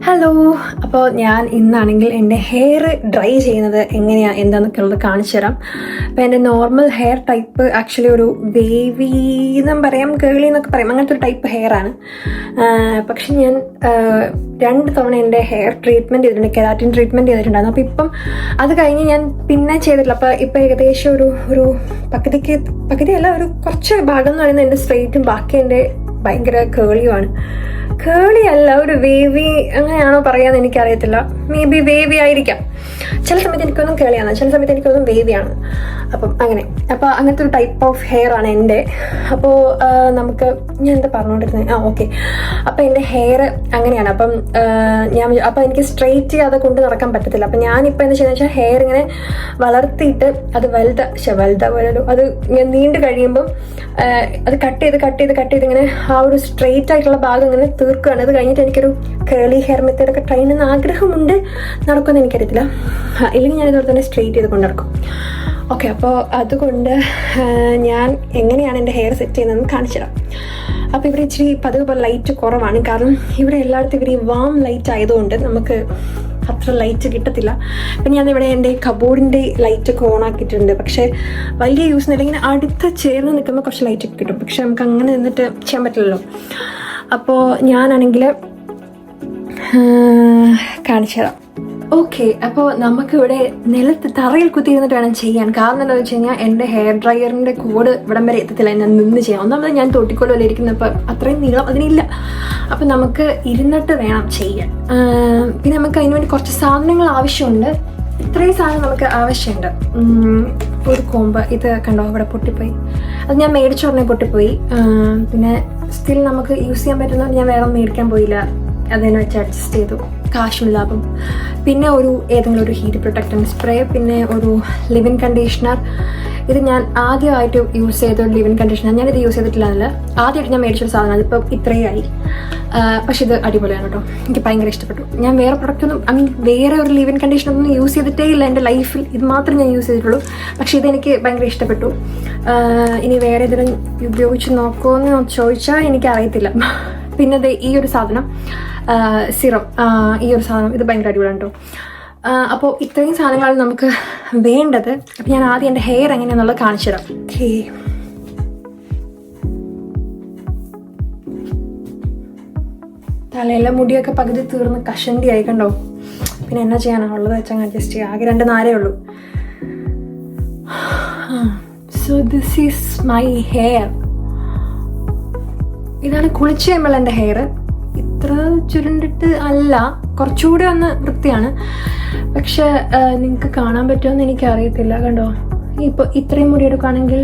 Hello. അപ്പോൾ ഞാൻ ഇന്നാണെങ്കിൽ എൻ്റെ ഹെയർ ഡ്രൈ ചെയ്യുന്നത് എങ്ങനെയാണ് എന്താണെന്നൊക്കെ ഉള്ളത് കാണിച്ചു തരാം. അപ്പോൾ എൻ്റെ നോർമൽ ഹെയർ ടൈപ്പ് ആക്ച്വലി ഒരു വേവി എന്നും പറയാം, കേളി എന്നൊക്കെ പറയാം, അങ്ങനത്തെ ഒരു ടൈപ്പ് ഹെയർ ആണ്. പക്ഷെ ഞാൻ 2 തവണ എൻ്റെ ഹെയർ ട്രീറ്റ്മെൻറ്റ് ചെയ്തിട്ടുണ്ട്, കെരാറ്റിൻ ട്രീറ്റ്മെൻറ്റ് ചെയ്തിട്ടുണ്ടായിരുന്നു. അപ്പോൾ ഇപ്പം അത് കഴിഞ്ഞ് ഞാൻ പിന്നെ ചെയ്തിട്ടില്ല. അപ്പോൾ ഇപ്പോൾ ഏകദേശം ഒരു പകുതിയല്ല, ഒരു കുറച്ച് ഭാഗം എന്ന് പറയുന്നത് എൻ്റെ സ്ട്രെയിറ്റും ബാക്കി എൻ്റെ ഭയങ്കര കേളിയുമാണ്. കേളി അല്ല, ഒരു വേവി അങ്ങനെയാണോ പറയാന്ന് എനിക്കറിയത്തില്ല. മേ ബി വേവി ആയിരിക്കാം. ചില സമയത്ത് എനിക്കൊന്നും കേളിയാണ്, ചില സമയത്ത് എനിക്കൊന്നും വേവിയാണ്. അപ്പം അങ്ങനത്തെ ഒരു ടൈപ്പ് ഓഫ് ഹെയർ ആണ് എൻ്റെ. അപ്പോൾ നമുക്ക് ഞാൻ എന്താ പറഞ്ഞുകൊണ്ടിരുന്നത്, ഓക്കെ. അപ്പം എൻ്റെ ഹെയർ അങ്ങനെയാണ്. അപ്പം എനിക്ക് സ്ട്രെയിറ്റ് ചെയ്യാതെ കൊണ്ട് നടക്കാൻ പറ്റത്തില്ല. അപ്പം ഞാനിപ്പോൾ എന്താ ചെയ്യുന്നത് വെച്ചാൽ ഹെയർ ഇങ്ങനെ വളർത്തിയിട്ട് അത് അത് ഇങ്ങനെ നീണ്ടു കഴിയുമ്പം അത് കട്ട് ചെയ്ത് ഇങ്ങനെ ആ ഒരു സ്ട്രെയിറ്റ് ആയിട്ടുള്ള ഭാഗം ഇങ്ങനെ തീർക്കുകയാണ്. അത് കഴിഞ്ഞിട്ട് എനിക്കൊരു കേളി ഹെയർ മെത്തേഡൊക്കെ ട്രൈ ചെയ്യുന്ന ആഗ്രഹമുണ്ട്. നടക്കുമെന്ന് എനിക്കറിയത്തില്ല. ഇല്ലെങ്കിൽ ഞാൻ ഇതുപോലെ തന്നെ സ്ട്രെയിറ്റ് ചെയ്ത് കൊണ്ട് നടക്കും. ഓക്കെ, അപ്പോൾ അതുകൊണ്ട് ഞാൻ എങ്ങനെയാണ് എൻ്റെ ഹെയർ സെറ്റ് ചെയ്യുന്നതെന്ന് കാണിച്ചു തരാം. അപ്പോൾ ഇവിടെ ഇച്ചിരി പതിവ് ലൈറ്റ് കുറവാണ്, കാരണം ഇവിടെ എല്ലായിടത്തും ഇവർ ഈ വാം ലൈറ്റ് ആയതുകൊണ്ട് നമുക്ക് അത്ര ലൈറ്റ് കിട്ടത്തില്ല. അപ്പം ഞാനിവിടെ എൻ്റെ കബോർഡിൻ്റെ ലൈറ്റൊക്കെ ഓൺ ആക്കിയിട്ടുണ്ട്. പക്ഷേ വലിയ യൂസ് ഒന്നുമില്ല. ഇങ്ങനെ അടുത്ത് ചേർന്ന് നിൽക്കുമ്പോൾ കുറച്ച് ലൈറ്റൊക്കെ കിട്ടും. പക്ഷെ നമുക്ക് അങ്ങനെ നിന്നിട്ട് ചെയ്യാൻ പറ്റില്ലല്ലോ. അപ്പോൾ ഞാനാണെങ്കിൽ കാണിച്ചു തരാം. ഓക്കെ, അപ്പോൾ നമുക്കിവിടെ തറയിൽ കുത്തിയിരുന്നിട്ട് വേണം ചെയ്യാൻ. കാരണം എന്താണെന്ന് വെച്ച് കഴിഞ്ഞാൽ എൻ്റെ ഹെയർ ഡ്രയറിൻ്റെ കോഡ് ഇവിടം വരെ എത്തത്തില്ല, ഞാൻ നിന്ന് ചെയ്യാം. ഒന്നാമത് ഞാൻ തൊട്ടിക്കോലല്ലേ ഇരിക്കുന്നപ്പോൾ അത്രയും നീളം അതിനില്ല. അപ്പം നമുക്ക് ഇരുന്നിട്ട് വേണം ചെയ്യാൻ. പിന്നെ നമുക്ക് അതിന് വേണ്ടി കുറച്ച് സാധനങ്ങൾ ആവശ്യമുണ്ട്. ഇത്രയും സാധനം നമുക്ക് ആവശ്യമുണ്ട്. ഒരു കോമ്പ്, ഇത് കണ്ടോ ഇവിടെ പൊട്ടിപ്പോയി, അത് ഞാൻ മേടിച്ച ഉടനെ പൊട്ടിപ്പോയി. പിന്നെ സ്റ്റിൽ നമുക്ക് യൂസ് ചെയ്യാൻ പറ്റുന്നത് ഞാൻ വേറെ മേടിക്കാൻ പോയില്ല, അതിനെ വെച്ച് അഡ്ജസ്റ്റ് ചെയ്തു, കാശും ലാഭം. പിന്നെ ഏതെങ്കിലും ഒരു ഹീറ്റ് പ്രൊട്ടക്റ്റൻ സ്പ്രേ, പിന്നെ ഒരു ലിവിൻ കണ്ടീഷണർ. ഇത് ഞാൻ ആദ്യമായിട്ട് യൂസ് ചെയ്ത ഒരു ലിവിൻ കണ്ടീഷണർ. ഞാനിത് യൂസ് ചെയ്തിട്ടില്ല. ആദ്യമായിട്ട് ഞാൻ മേടിച്ചൊരു സാധനം, അതിപ്പോൾ ഇത്രയായി. പക്ഷെ ഇത് അടിപൊളിയാണ് കേട്ടോ, എനിക്ക് ഭയങ്കര ഇഷ്ടപ്പെട്ടു. ഞാൻ വേറെ പ്രൊഡക്റ്റൊന്നും വേറെ ഒരു ലിവിൻ കണ്ടീഷണറൊന്നും യൂസ് ചെയ്തിട്ടേ ഇല്ല എൻ്റെ ലൈഫിൽ. ഇത് മാത്രമേ ഞാൻ യൂസ് ചെയ്തിട്ടുള്ളൂ. പക്ഷെ ഇതെനിക്ക് ഭയങ്കര ഇഷ്ടപ്പെട്ടു. ഇനി വേറെ ഏതെങ്കിലും ഉപയോഗിച്ച് നോക്കുമെന്ന് ചോദിച്ചാൽ എനിക്കറിയത്തില്ല. പിന്നെ ഈ ഒരു സാധനം, സിറം, ഈ ഒരു സാധനം, ഇത് ഭയങ്കര അടിപൊളിയാണ് കേട്ടോ. അപ്പോൾ ഇത്രയും സാധനങ്ങളാണ് നമുക്ക് വേണ്ടത്. അപ്പം ഞാൻ ആദ്യം എൻ്റെ ഹെയർ എങ്ങനെയാണെന്നുള്ളത് കാണിച്ചു തരാം. ഓക്കേ, തലയിലെ മുടിയൊക്കെ പകുതി തീർന്ന് കഷണ്ടി ആയി കണ്ടോ. പിന്നെ എന്നാ ചെയ്യാനാണ്, ഉള്ളത് വെച്ചാൽ അഡ്ജസ്റ്റ് ചെയ്യാം. ആകെ 2 നാരേ ഉള്ളൂ. So this is my hair. ഇതാണ് കുളിച്ച് കഴിയുമ്പോൾ എൻ്റെ ഹെയർ. ഇത്ര ചുരുണ്ടിട്ട് അല്ല, കുറച്ചുകൂടി ഒന്ന് വൃത്തിയാണ്. പക്ഷെ നിങ്ങൾക്ക് കാണാൻ പറ്റുമെന്ന് എനിക്കറിയത്തില്ല. കണ്ടോ, ഇപ്പോൾ ഇത്രയും മുടി എടുക്കുകയാണെങ്കിൽ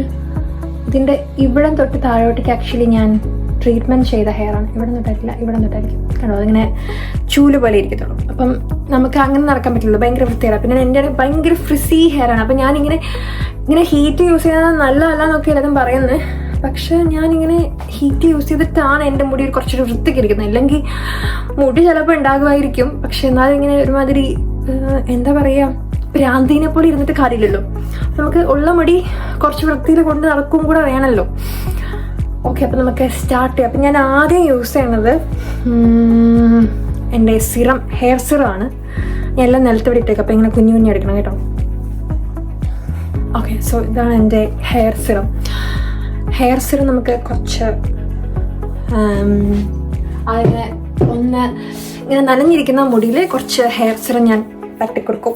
ഇതിൻ്റെ ഇവിടം തൊട്ട് താഴോട്ടേക്ക് ആക്ച്വലി ഞാൻ ട്രീറ്റ്മെൻറ്റ് ചെയ്ത ഹെയറാണ്. ഇവിടെ തൊട്ടായിരിക്കും. കണ്ടോ, അതിങ്ങനെ ചൂല് പോലെ ഇരിക്കത്തുള്ളൂ. അപ്പം നമുക്ക് അങ്ങനെ നടക്കാൻ പറ്റില്ലല്ലോ, ഭയങ്കര വൃത്തിയാണ്. പിന്നെ എൻ്റെ ഭയങ്കര ഫ്രിസി ഹെയറാണ്. അപ്പം ഞാനിങ്ങനെ ഹീറ്റ് യൂസ് ചെയ്യുന്നത് നല്ലതല്ല എന്നൊക്കെ എല്ലാതും പറയുന്നത്. പക്ഷെ ഞാനിങ്ങനെ ഹീറ്റ് യൂസ് ചെയ്തിട്ടാണ് എൻ്റെ മുടി കുറച്ചൊരു വൃത്തിക്ക് ഇരിക്കുന്നത്. അല്ലെങ്കിൽ മുടി ചിലപ്പോൾ ഉണ്ടാകുമായിരിക്കും, പക്ഷെ എന്നാലും ഇങ്ങനെ ഒരുമാതിരി എന്താ പറയുക, ഭ്രാന്തിനെ പോലെ ഇരുന്നിട്ട് കാര്യമില്ലല്ലോ. നമുക്ക് ഉള്ള മുടി കുറച്ച് വൃത്തിയിൽ കൊണ്ട് നടക്കും കൂടെ വേണമല്ലോ. ഓക്കെ, അപ്പം നമുക്ക് സ്റ്റാർട്ട് ചെയ്യാം. അപ്പം ഞാൻ ആദ്യം യൂസ് ചെയ്യുന്നത് എൻ്റെ ഹെയർ സിറമാണ്. ഞാൻ എല്ലാം നിലത്തോടെ ഇട്ടേക്കാം. അപ്പം ഇങ്ങനെ കുഞ്ഞു എടുക്കണം കേട്ടോ. ഓക്കെ, സോ ഇതാണ് എൻ്റെ ഹെയർ സിറം. നമുക്ക് കുറച്ച് അതിനെ ഇങ്ങനെ നനഞ്ഞിരിക്കുന്ന മുടിയിൽ കുറച്ച് ഹെയർ സിറം ഞാൻ പരട്ടിക്കൊടുക്കും.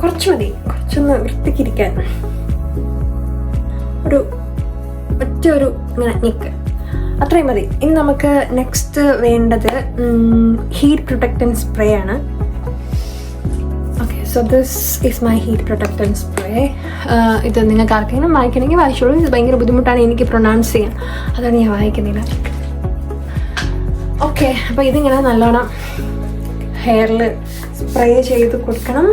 കുറച്ച് മതി, കുറച്ചൊന്ന് വൃത്തിക്കിരിക്കാൻ. ഒറ്റ ഇങ്ങനെ നിക്ക്, അത്രയും മതി. ഇനി നമുക്ക് നെക്സ്റ്റ് വേണ്ടത് ഹീറ്റ് പ്രൊട്ടക്റ്റൻ സ്പ്രേ ആണ്. Okay, so this is my heat പ്രൊട്ടക്റ്റൻ spray. ഇത് നിങ്ങൾക്ക് ആർക്കെങ്കിലും വായിക്കണമെങ്കിൽ വായിച്ചോളൂ. ഇത് ഭയങ്കര ബുദ്ധിമുട്ടാണ് എനിക്ക് പ്രൊനൗൺസ് ചെയ്യാൻ, അതാണ് ഞാൻ വായിക്കുന്നില്ല. ഓക്കെ, അപ്പോൾ ഇതിങ്ങനെ നല്ലോണം ഹെയറിൽ സ്പ്രേ ചെയ്ത് കൊടുക്കണം.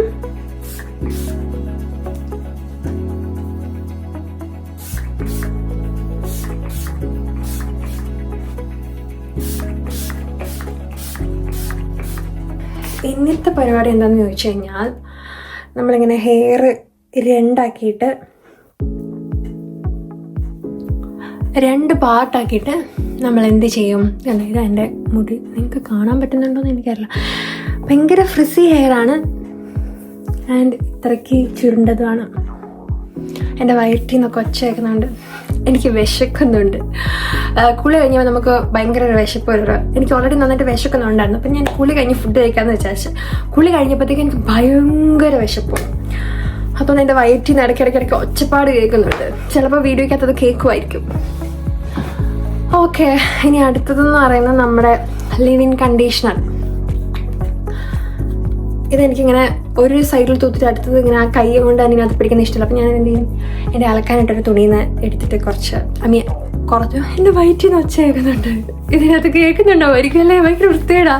ഇന്നത്തെ പരിപാടി എന്താണെന്ന് ചോദിച്ചു കഴിഞ്ഞാൽ നമ്മളിങ്ങനെ ഹെയർ രണ്ടാക്കിയിട്ട് 2 പാർട്ടാക്കിയിട്ട് നമ്മൾ എന്ത് ചെയ്യും? ഇത് എൻ്റെ മുടി നിങ്ങൾക്ക് കാണാൻ പറ്റുന്നുണ്ടോയെന്ന് എനിക്കറിയില്ല. ഭയങ്കര ഫ്രിസി ഹെയറാണ് ആൻഡ് ഇത്രയ്ക്ക് ചുരുണ്ടതുമാണ്. എൻ്റെ വയറ്റിൽ നിന്നൊക്കെ ഒച്ച കേൾക്കുന്നുണ്ട്. എനിക്ക് വിശക്കുന്നുണ്ട്. കുളി കഴിഞ്ഞപ്പോൾ നമുക്ക് ഭയങ്കര ഒരു വിശപ്പ് വരും. എനിക്ക് ഓൾറെഡി നന്നായിട്ട് വിശക്കുന്നുണ്ടായിരുന്നു. അപ്പം ഞാൻ കുളി കഴിഞ്ഞ് ഫുഡ് കഴിക്കാമെന്ന് വിചാരിച്ചു. കുളി കഴിഞ്ഞപ്പോഴത്തേക്ക് എനിക്ക് ഭയങ്കര വിശപ്പ്. അപ്പം എൻ്റെ വയറ്റിൽ നിന്ന് ഇടയ്ക്കിടയ്ക്ക് ഒച്ചപ്പാട് കേൾക്കുന്നുണ്ട്. ചിലപ്പോൾ വീഡിയോയ്ക്കകത്തത് കേൾക്കുമായിരിക്കും. ഓക്കെ, ഇനി അടുത്തതെന്ന് പറയുന്നത് നമ്മുടെ ലിവ് ഇൻ കണ്ടീഷണർ. ഇതെനിക്കിങ്ങനെ ഒരു സൈഡിൽ തൂത്തിട്ട് അടുത്തത് ഇങ്ങനെ ആ കൈ കൊണ്ട് അതിനകത്ത് പിടിക്കുന്ന ഇഷ്ടമില്ല. അപ്പം ഞാൻ എന്ത് ചെയ്യും, എൻ്റെ അലക്കാനായിട്ടൊരു തുണിയിൽ നിന്ന് എടുത്തിട്ട് കുറച്ച് എൻ്റെ വയറ്റിൽ നിന്ന് ഒച്ച കേൾക്കുന്നുണ്ട്. ഇതിനകത്ത് കേൾക്കുന്നുണ്ടാവുമായിരിക്കും അല്ലേ? ഭയങ്കര വൃത്തികേടാ.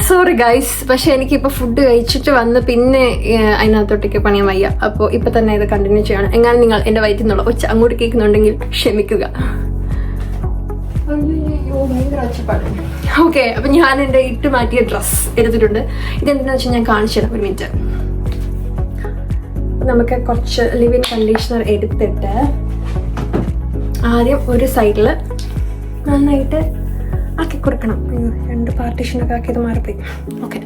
Sorry guys. പക്ഷേ എനിക്കിപ്പോൾ ഫുഡ് കഴിച്ചിട്ട് വന്ന് പിന്നെ അതിനകത്തോട്ടേക്ക് പണിയാൻ വയ്യ. അപ്പോൾ ഇപ്പം തന്നെ ഇത് കണ്ടിന്യൂ ചെയ്യണം. എങ്ങനെ നിങ്ങൾ എൻ്റെ വയറ്റിൽ നിന്നുള്ള ഒച്ച അങ്ങോട്ട് കേൾക്കുന്നുണ്ടെങ്കിൽ ക്ഷമിക്കുക. ഭയങ്കര ഒച്ചപ്പാട്. ഓക്കെ, അപ്പം ഞാൻ എൻ്റെ ഇട്ട് മാറ്റിയ ഡ്രസ്സ് എടുത്തിട്ടുണ്ട്. ഇതെന്താണെന്ന് വെച്ചാൽ ഞാൻ കാണിച്ചു തരാം. ഒരു മിനിറ്റ്. നമുക്ക് കുറച്ച് ലിവ് ഇൻ കണ്ടീഷണർ എടുത്തിട്ട് ആദ്യം ഒരു സൈഡിൽ നന്നായിട്ട് ആക്കി കൊടുക്കണം. 2 പാർട്ടീഷനൊക്കെ ആക്കിയത് മാറിപ്പോയി. ഓക്കെ,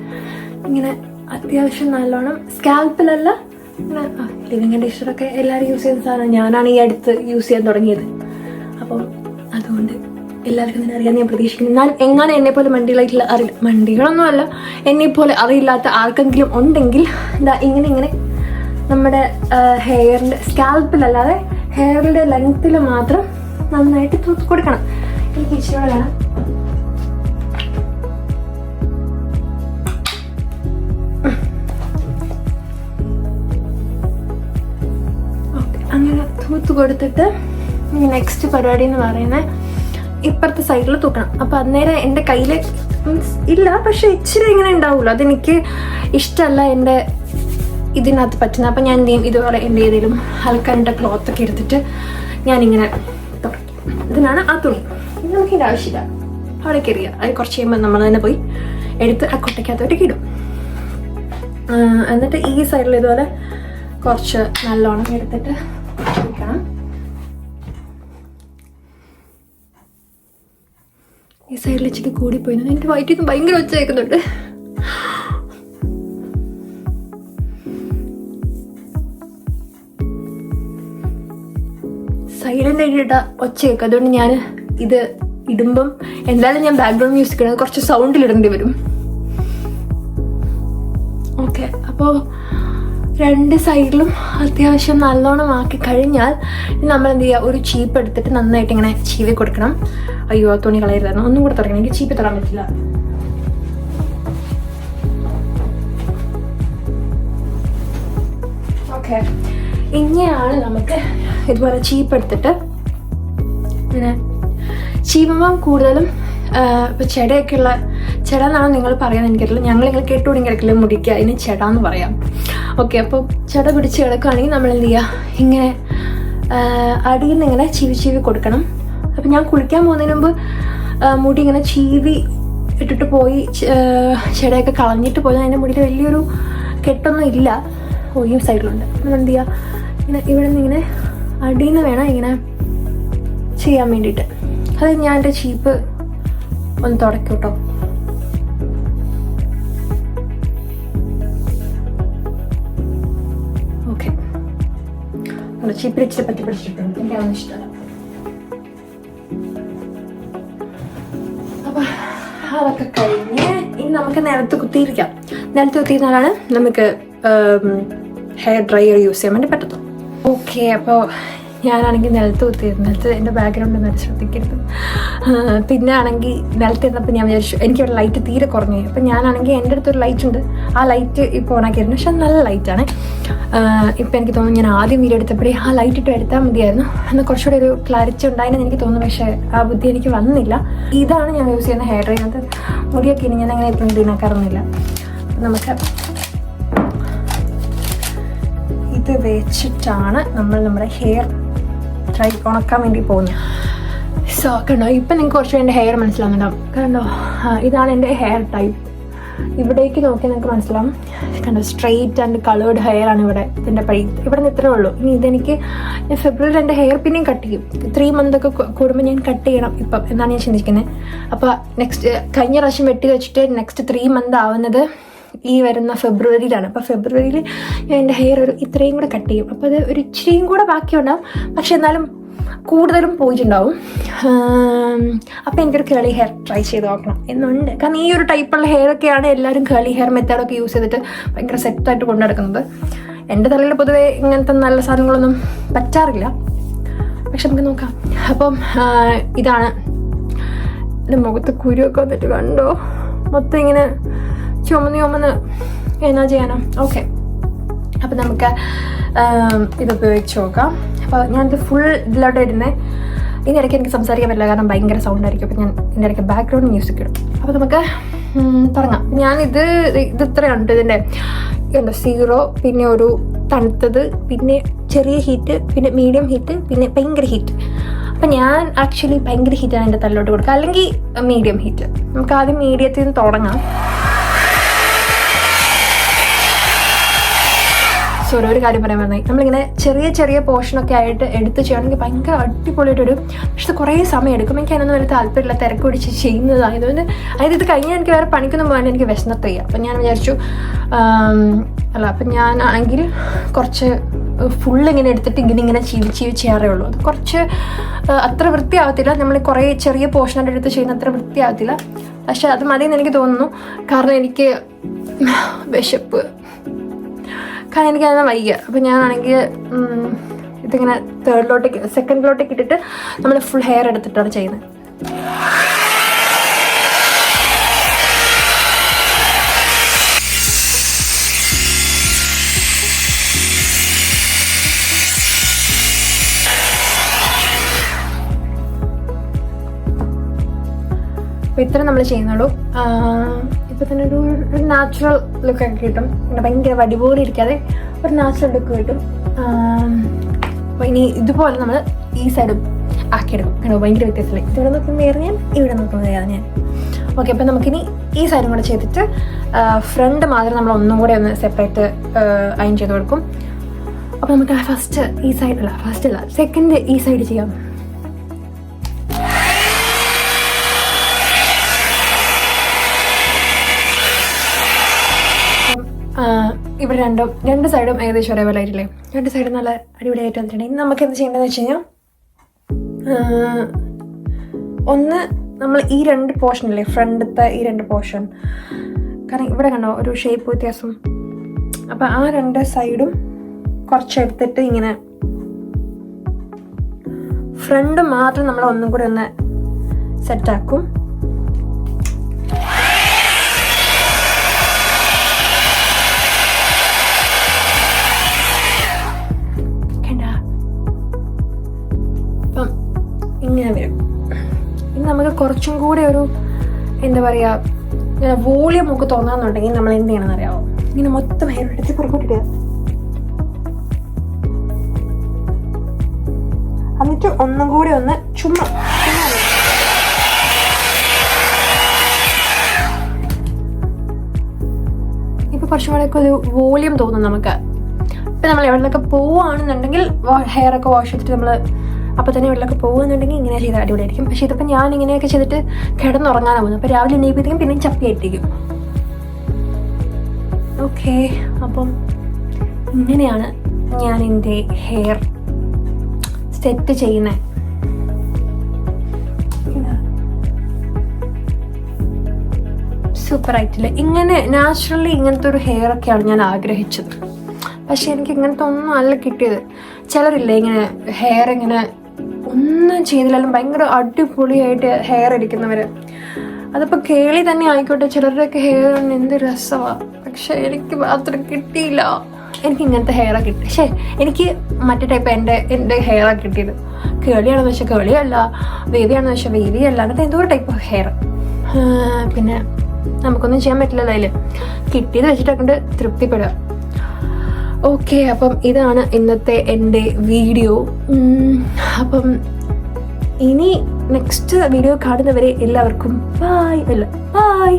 ഇങ്ങനെ അത്യാവശ്യം നല്ലോണം സ്കാൽപ്പിലല്ല, ഇങ്ങനെ ലിവ് ഇൻ കണ്ടീഷണറൊക്കെ എല്ലാവരും യൂസ് ചെയ്യുന്ന സാധനം. ഞാനാണ് ഈ അടുത്ത് യൂസ് ചെയ്യാൻ തുടങ്ങിയത്. അപ്പം അതുകൊണ്ട് എല്ലാവർക്കും തന്നെ അറിയാൻ ഞാൻ പ്രതീക്ഷിക്കുന്നു. എന്നാലും എങ്ങനെ എന്നെപ്പോലെ മണ്ടികളായിട്ടുള്ള മണ്ടികളൊന്നും അല്ല, എന്നെപ്പോലെ അറിയില്ലാത്ത ആർക്കെങ്കിലും ഉണ്ടെങ്കിൽ എന്താ ഇങ്ങനെ നമ്മുടെ ഹെയറിൻ്റെ സ്കാൽപ്പിലല്ലാതെ ഹെയറിൻ്റെ ലെങ്ത്തിൽ മാത്രം നന്നായിട്ട് തൂത്ത് കൊടുക്കണം. എനിക്ക് ഇച്ചിരി വേണം. ഓക്കെ, അങ്ങനെ തൂത്ത് കൊടുത്തിട്ട് നെക്സ്റ്റ് പരിപാടി എന്ന് പറയുന്നത് ഇപ്പുറത്തെ സൈഡിൽ തൂക്കണം. അപ്പം അന്നേരം എൻ്റെ കയ്യിൽ ഇല്ല, പക്ഷെ ഇച്ചിരി ഇങ്ങനെ ഉണ്ടാവുമല്ലോ, അതെനിക്ക് ഇഷ്ടമല്ല എൻ്റെ ഇതിനകത്ത് പറ്റുന്നത്. അപ്പം ഞാൻ എന്ത് ചെയ്യും, ഇതുപോലെ എൻ്റെ ഏതെങ്കിലും അലക്കാനിട്ട ക്ലോത്തൊക്കെ എടുത്തിട്ട് ഞാനിങ്ങനെ തുടയ്ക്കും. ഇതിനാണ് ആ തുണി. ഇത് നമുക്കിതിൻ്റെ ആവശ്യമില്ല, അവിടേക്ക് എറിയുക. അത് കുറച്ച് കഴിയുമ്പോൾ നമ്മൾ തന്നെ പോയി എടുത്ത് ആ കൊട്ടയ്ക്കകത്തോട്ടേക്ക് ഇടും. എന്നിട്ട് ഈ സൈഡിൽ ഇതുപോലെ കുറച്ച് നല്ലോണം എടുത്തിട്ട് വെക്കണം. ഈ സൈഡിൽ ഇച്ചിരി കൂടിപ്പോയി. എൻ്റെ വയറ്റിൽ നിന്ന് ഭയങ്കര ഒച്ച കേൾക്കുന്നുണ്ട്. സൈലൻ്റ് ആയിട്ട് ഒച്ച കേൾക്കും. അതുകൊണ്ട് ഞാൻ ഇത് ഇടുമ്പം എന്തായാലും ഞാൻ ബാക്ക്ഗ്രൗണ്ട് മ്യൂസിക് ഇടുന്നത് കുറച്ച് സൗണ്ടിൽ ഇടേണ്ടി വരും. ഓക്കെ, അപ്പോൾ 2 സൈഡിലും അത്യാവശ്യം നല്ലോണം ആക്കി കഴിഞ്ഞാൽ നമ്മൾ എന്ത് ചെയ്യുക, ഒരു ചീപ്പ് എടുത്തിട്ട് നന്നായിട്ട് ഇങ്ങനെ ചീവി കൊടുക്കണം. അയ്യോ, തുണി കളയരുതായിരുന്നു. ഒന്നും കൂടെ തുടങ്ങണം. എനിക്ക് ചീപ്പി തൊടാൻ പറ്റില്ല. ഓക്കെ, ഇങ്ങനെയാണ് നമുക്ക് ഇതുപോലെ ചീപ്പ് എടുത്തിട്ട് ഇങ്ങനെ ചീവുമ്പം കൂടുതലും ഇപ്പം ചെടയൊക്കെയുള്ള ചെട എന്നാണ് നിങ്ങൾ പറയാൻ എനിക്കറിയില്ല. ഞങ്ങളിങ്ങനെ കേട്ടുകൂടി കിടക്കില്ല മുടിക്കുക, അതിന് ചെട എന്ന് പറയാം. ഓക്കെ, അപ്പോൾ ചെട പിടിച്ച് കിടക്കുകയാണെങ്കിൽ നമ്മൾ എന്ത് ചെയ്യുക, ഇങ്ങനെ അടിയിൽ നിന്ന് ഇങ്ങനെ ചീവി കൊടുക്കണം. അപ്പം ഞാൻ കുളിക്കാൻ പോകുന്നതിന് മുമ്പ് മുടി ഇങ്ങനെ ചീവി ഇട്ടിട്ട് പോയി ചെടയൊക്കെ കളഞ്ഞിട്ട് പോയി. അതിൻ്റെ മുടിയിൽ വലിയൊരു കെട്ടൊന്നും ഇല്ല. ഈ സൈഡിലുണ്ട്. നമ്മൾ എന്ത് ചെയ്യുക, ഇങ്ങനെ ഇവിടെ നിന്ന് ഇങ്ങനെ അടിയിൽ നിന്ന് വേണം ഇങ്ങനെ ചെയ്യാൻ വേണ്ടിയിട്ട്. അത് ഞാൻ എൻ്റെ ചീപ്പ് ഒന്ന് തുടയ്ക്കും കേട്ടോ. ഓക്കെ, ചീപ്പിൽ ഇച്ചിരി പറ്റി പിടിച്ചിട്ടുണ്ട്. എനിക്കതൊന്നും ഇഷ്ടമല്ല. അപ്പം അതൊക്കെ കഴിഞ്ഞ് ഇനി നമുക്ക് നിലത്ത് കുത്തിയിരിക്കാം. നിലത്ത് കുത്തിയിരുന്നാലാണ് നമുക്ക് ഹെയർ ഡ്രയർ യൂസ് ചെയ്യാൻ വേണ്ടി പറ്റത്തുള്ളൂ. ഓക്കെ, അപ്പോൾ ഞാനാണെങ്കിൽ നിലത്ത് കുത്തിയിരുന്നു. നിലത്ത് എൻ്റെ ബാക്ക്ഗ്രൗണ്ട് നല്ല ശ്രദ്ധിക്കരുത്. പിന്നെ ആണെങ്കിൽ നിലത്ത് ഇരുന്നപ്പോൾ ഞാൻ വിചാരിച്ചു എനിക്കിവിടെ ലൈറ്റ് തീരെ കുറഞ്ഞു. അപ്പം ഞാനാണെങ്കിൽ എൻ്റെ അടുത്തൊരു ലൈറ്റ് ഉണ്ട്. ആ ലൈറ്റ് ഇപ്പോൾ ഓണാക്കിയിരുന്നു. പക്ഷെ അത് നല്ല ലൈറ്റാണ്. ഇപ്പം എനിക്ക് തോന്നുന്നു ഞാൻ ആദ്യം വീഡിയോ എടുത്തപ്പോഴേ ആ ലൈറ്റ് ഇട്ട് എടുത്താൽ മതിയായിരുന്നു. എന്നാൽ കുറച്ചുകൂടി ഒരു ക്ലാരിറ്റി ഉണ്ടായെന്ന് എനിക്ക് തോന്നുന്നു. പക്ഷേ ആ ബുദ്ധി എനിക്ക് വന്നില്ല. ഇതാണ് ഞാൻ യൂസ് ചെയ്യുന്ന ഹെയർ ഡ്രയർ. അത് മുടിയൊക്കെ ഇനി ഞാൻ അങ്ങനെ എപ്പോഴും ഇതിനാക്കാറൊന്നുമില്ല. നമുക്ക് ഇത് വെച്ചിട്ടാണ് നമ്മൾ നമ്മുടെ ഹെയർ ഡ്രൈ ഉണക്കാൻ വേണ്ടി പോകുന്നത്. സോ കണ്ടോ, ഇപ്പം നിങ്ങൾക്ക് കുറച്ച് എൻ്റെ ഹെയർ മനസ്സിലാവുന്നുണ്ടാവും. കണ്ടോ, ഇതാണ് എൻ്റെ ഹെയർ ടൈപ്പ്. ഇവിടേക്ക് നോക്കിയാൽ നിങ്ങൾക്ക് മനസ്സിലാവും, കണ്ടോ സ്ട്രെയിറ്റ് ആൻഡ് കളേർഡ് ഹെയർ ആണ് ഇവിടെ. ഇതിൻ്റെ ഇവിടെ നിന്ന് ഇത്രേ ഉള്ളൂ. ഇനി ഇതെനിക്ക് ഞാൻ ഫെബ്രുവരിയിൽ എൻ്റെ ഹെയർ പിന്നെയും കട്ട് ചെയ്യും. 3 month ഒക്കെ കൂടുമ്പോൾ ഞാൻ കട്ട് ചെയ്യണം ഇപ്പം എന്നാണ് ഞാൻ ചിന്തിക്കുന്നത്. അപ്പോൾ നെക്സ്റ്റ് കഴിഞ്ഞ പ്രാവശ്യം വെട്ടി വെച്ചിട്ട് നെക്സ്റ്റ് 3 month ആവുന്നത് ഈ വരുന്ന ഫെബ്രുവരിയിലാണ്. അപ്പോൾ ഫെബ്രുവരിയിൽ ഞാൻ എൻ്റെ ഹെയർ ഇത്രയും കൂടെ കട്ട് ചെയ്യും. അപ്പോൾ അത് ഒരു ഇച്ചിരിയും കൂടെ ബാക്കിയുണ്ടാവും, പക്ഷെ എന്നാലും കൂടുതലും പോയിട്ടുണ്ടാവും. അപ്പോൾ എനിക്കൊരു കേളി ഹെയർ ട്രൈ ചെയ്ത് നോക്കണം എന്നുണ്ട്. കാരണം ഈ ഒരു ടൈപ്പുള്ള ഹെയറൊക്കെയാണ് എല്ലാവരും കേളി ഹെയർ മെത്തേഡൊക്കെ യൂസ് ചെയ്തിട്ട് ഭയങ്കര സെറ്റായിട്ട് കൊണ്ടു നടക്കുന്നത്. എൻ്റെ തലയിൽ പൊതുവേ ഇങ്ങനത്തെ നല്ല സാധനങ്ങളൊന്നും പറ്റാറില്ല. പക്ഷെ നമുക്ക് നോക്കാം. അപ്പം ഇതാണ് എൻ്റെ മുഖത്ത് കുരുവൊക്കെ വന്നിട്ട് കണ്ടോ, മൊത്തം ഇങ്ങനെ ചുമന്ന് എന്നാ ചെയ്യാനോ. ഓക്കെ, അപ്പം നമുക്ക് ഇത് ഉപയോഗിച്ച് നോക്കാം. അപ്പോൾ ഞാനിത് ഫുൾ ഇതിലോട്ട് ഇടുന്നത്. ഇതിനിടയ്ക്ക് എനിക്ക് സംസാരിക്കാൻ പറ്റില്ല, കാരണം ഭയങ്കര സൗണ്ട് ആയിരിക്കും. അപ്പോൾ ഞാൻ ഇതിൻ്റെ ഇടയ്ക്ക് ബാക്ക്ഗ്രൗണ്ട് മ്യൂസിക് ഇടും. അപ്പോൾ നമുക്ക് തുടങ്ങാം. ഞാനിത് ഇത്രയുണ്ട് ഇതിൻ്റെ. എന്താ 0, പിന്നെ ഒരു തണുത്തത്, പിന്നെ ചെറിയ ഹീറ്റ്, പിന്നെ മീഡിയം ഹീറ്റ്, പിന്നെ ഭയങ്കര ഹീറ്റ്. അപ്പം ഞാൻ ആക്ച്വലി ഭയങ്കര ഹീറ്റാണ് എൻ്റെ തലയിലോട്ട് കൊടുക്കുക, അല്ലെങ്കിൽ മീഡിയം ഹീറ്റ്. നമുക്ക് ആദ്യം മീഡിയത്തിൽ നിന്ന് തുടങ്ങാം. സോറി, ഒരു കാര്യം പറയാൻ പറഞ്ഞാൽ നമ്മളിങ്ങനെ ചെറിയ ചെറിയ പോർഷനൊക്കെ ആയിട്ട് എടുത്ത് ചെയ്യണമെങ്കിൽ ഭയങ്കര അടിപൊളിയായിട്ടൊരു, പക്ഷെ ഇത് കുറേ സമയം എടുക്കും. എനിക്ക് അതിനൊന്നും വലിയ താല്പര്യമില്ല, തിരക്ക് പിടിച്ച് ചെയ്യുന്നതായതുകൊണ്ട്. അതായത് ഇത് കഴിഞ്ഞാൽ എനിക്ക് വേറെ പണിക്കൊന്നും പോകാൻ എനിക്ക് വിശന്നിട്ട് ചെയ്യാം. അപ്പം ഞാൻ വിചാരിച്ചു അപ്പം ഞാൻ ആണെങ്കിൽ കുറച്ച് ഫുള്ളിങ്ങനെ എടുത്തിട്ട് ഇങ്ങനെ ചീവി ചെയ്യാറേ ഉള്ളൂ. അത് കുറച്ച് അത്ര വൃത്തിയാവത്തില്ല. നമ്മൾ കുറേ ചെറിയ പോർഷനായിട്ട് എടുത്ത് ചെയ്യുന്ന അത്ര വൃത്തിയാവത്തില്ല, പക്ഷെ അത് മതിയെന്ന് എനിക്ക് തോന്നുന്നു. കാരണം എനിക്ക് വിശപ്പ്, കാരണം എനിക്കതിനെ വയ്യ. അപ്പം ഞാനാണെങ്കിൽ ഇതിങ്ങനെ സെക്കൻഡിലോട്ടേക്ക് ഇട്ടിട്ട് നമ്മൾ ഫുൾ ഹെയർ എടുത്തിട്ടാണ് ചെയ്യുന്നത്. അപ്പോൾ ഇത്ര നമ്മൾ ചെയ്യുന്നുള്ളൂ. ഇപ്പോൾ തന്നെ ഒരു നാച്ചുറൽ ലുക്കൊക്കെ കിട്ടും. ഭയങ്കര വടി പോലെ ഇരിക്കാതെ ഒരു നാച്ചുറൽ ലുക്ക് കിട്ടും. അപ്പോൾ ഇനി ഇതുപോലെ നമ്മൾ ഈ സൈഡും ആക്കിയെടുക്കും. കാരണം ഭയങ്കര വ്യത്യാസമില്ല. ഇവിടെ നോക്കുമ്പോൾ വേറെ ഞാൻ, ഇവിടെ നോക്കുമ്പോൾ വേറെ ഞാൻ. ഓക്കെ, അപ്പോൾ നമുക്കിനി ഈ സൈഡും കൂടെ ചെയ്തിട്ട് ഫ്രണ്ട് മാത്രം നമ്മൾ ഒന്നും കൂടെ ഒന്ന് സെപ്പറേറ്റ് അയൺ ചെയ്ത് കൊടുക്കും. അപ്പോൾ നമുക്ക് ഫസ്റ്റ് ഈ സൈഡല്ല സെക്കൻഡ് ഈ സൈഡ് ചെയ്യാം. ഇവിടെ രണ്ട് സൈഡും ഏകദേശം ഒരേപോലെ ആയിട്ടില്ലേ? 2 സൈഡും നല്ല അടിപൊളിയായിട്ട് വന്നിട്ടുണ്ട്. ഇനി നമുക്ക് എന്ത് ചെയ്യേണ്ടതെന്ന് വെച്ച് കഴിഞ്ഞാൽ, ഒന്ന് നമ്മൾ ഈ 2 പോർഷനില്ലേ, ഫ്രണ്ടത്തെ ഈ 2 പോർഷൻ, കാരണം ഇവിടെ കണ്ടോ ഒരു ഷേപ്പ് വ്യത്യാസം. അപ്പം ആ 2 സൈഡും കുറച്ചെടുത്തിട്ട് ഇങ്ങനെ ഫ്രണ്ട് മാത്രം നമ്മൾ ഒന്നും കൂടി ഒന്ന് സെറ്റാക്കും. ഇങ്ങനെ വരും. ഇനി നമുക്ക് കുറച്ചും കൂടെ ഒരു എന്താ പറയുക വോളിയം ഒക്കെ തോന്നാന്നുണ്ടെങ്കിൽ നമ്മൾ എന്ത് ചെയ്യണമെന്ന് അറിയാമോ? ഇങ്ങനെ മൊത്തം ഹെയർ എടുത്ത് പുറകോട്ടിടുക. എന്നിട്ട് ഒന്നും കൂടി ഒന്ന് ചുമ്മാ ഇപ്പൊ കുറച്ചും കൂടെ ഒക്കെ ഒരു വോളിയം തോന്നും നമുക്ക്. ഇപ്പം നമ്മൾ എവിടെയൊക്കെ പോവുകയാണെന്നുണ്ടെങ്കിൽ ഹെയർ ഒക്കെ വാഷ് ചെയ്തിട്ട് നമ്മൾ അപ്പോൾ തന്നെ വെള്ളമൊക്കെ പോകുന്നുണ്ടെങ്കിൽ ഇങ്ങനെ ചെയ്താൽ അടിപൊളിയായിരിക്കും. പക്ഷേ ഇതിപ്പോൾ ഞാൻ ഇങ്ങനെയൊക്കെ ചെയ്തിട്ട് കിടന്നുറങ്ങാനാണ് പോകുന്നത്. അപ്പോൾ രാവിലെ എണീപ്പിക്കും പിന്നെയും ചപ്പിയായിട്ടിരിക്കും. ഓക്കെ, അപ്പം ഇങ്ങനെയാണ് ഞാൻ എൻ്റെ ഹെയർ സെറ്റ് ചെയ്യുന്നത്. സൂപ്പറായിട്ടില്ല? ഇങ്ങനെ നാച്ചുറലി ഇങ്ങനത്തെ ഒരു ഹെയർ ഒക്കെയാണ് ഞാൻ ആഗ്രഹിച്ചത്. പക്ഷെ എനിക്ക് ഇങ്ങനത്തെ ഒന്നും അല്ല കിട്ടിയത്. ചിലരില്ലേ ഇങ്ങനെ ഹെയർ ഇങ്ങനെ ഒന്നും ചെയ്തില്ലാലും ഭയങ്കര അടിപൊളിയായിട്ട് ഹെയർ ഇരിക്കുന്നവർ. അതിപ്പോൾ കേളി തന്നെ ആയിക്കോട്ടെ, ചിലരുടെയൊക്കെ ഹെയർ എന്ത് രസമാണ്. പക്ഷെ എനിക്ക് മാത്രം കിട്ടിയില്ല. എനിക്ക് ഇങ്ങനത്തെ ഹെയറാണ് കിട്ടി. പക്ഷേ എനിക്ക് മറ്റേ ടൈപ്പ് എൻ്റെ ഹെയറാണ് കിട്ടിയത്. കേളിയാണെന്ന് വെച്ചാൽ കേളിയല്ല, വേവിയാണെന്ന് വെച്ചാൽ വേവിയല്ല, അങ്ങനത്തെ എന്തോ ഒരു ടൈപ്പ് ഓഫ് ഹെയർ. പിന്നെ നമുക്കൊന്നും ചെയ്യാൻ പറ്റില്ലല്ലോ അതിൽ. കിട്ടിയത് വെച്ചിട്ടൊക്കെ തൃപ്തിപ്പെടുക. ഓക്കെ, അപ്പം ഇതാണ് ഇന്നത്തെ എൻ്റെ വീഡിയോ. അപ്പം ഇനി നെക്സ്റ്റ് വീഡിയോ കാണുന്നവരെ എല്ലാവർക്കും ബൈ.